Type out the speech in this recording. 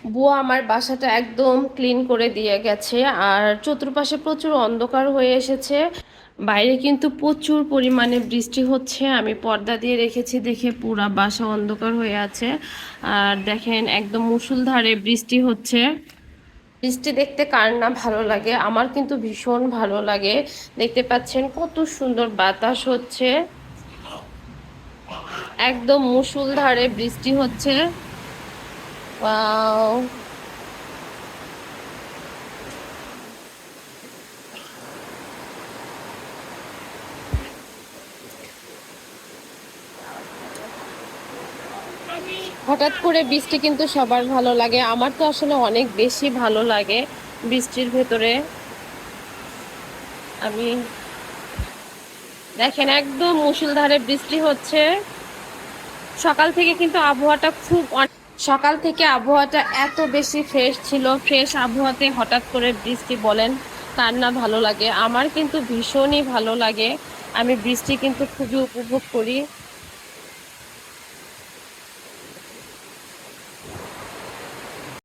বুয়া আমার বাসাটা একদম ক্লিন করে দিয়ে গেছে। আর চতুর্পাশে প্রচুর অন্ধকার হয়ে এসেছে। বাইরে কিন্তু প্রচুর পরিমাণে বৃষ্টি হচ্ছে। আমি পর্দা দিয়ে রেখেছি দেখে পুরা বাসা অন্ধকার হয়ে আছে। আর দেখেন একদম মুষলধারে বৃষ্টি হচ্ছে। বৃষ্টি দেখতে কার না ভালো লাগে, আমার কিন্তু ভীষণ ভালো লাগে। দেখতে পাচ্ছেন কত সুন্দর বাতাস হচ্ছে, একদম মুষলধারে বৃষ্টি হচ্ছে। ওয়াও! হঠাৎ করে বৃষ্টি কিন্তু সবার ভালো লাগে, আমার তো আসলে অনেক বেশি ভালো লাগে বৃষ্টির ভেতরে। আমি দেখেন একদম মুষলধারে বৃষ্টি হচ্ছে। সকাল থেকে কিন্তু আবহাওয়াটা সকাল থেকে আবহাওয়াটা এত বেশি ফ্রেশ ছিল। ফ্রেশ আবহাওয়াতে হঠাৎ করে বৃষ্টি, বলেন কার না ভালো লাগে? আমার কিন্তু ভীষণই ভালো লাগে। আমি বৃষ্টি কিন্তু খুবই উপভোগ করি।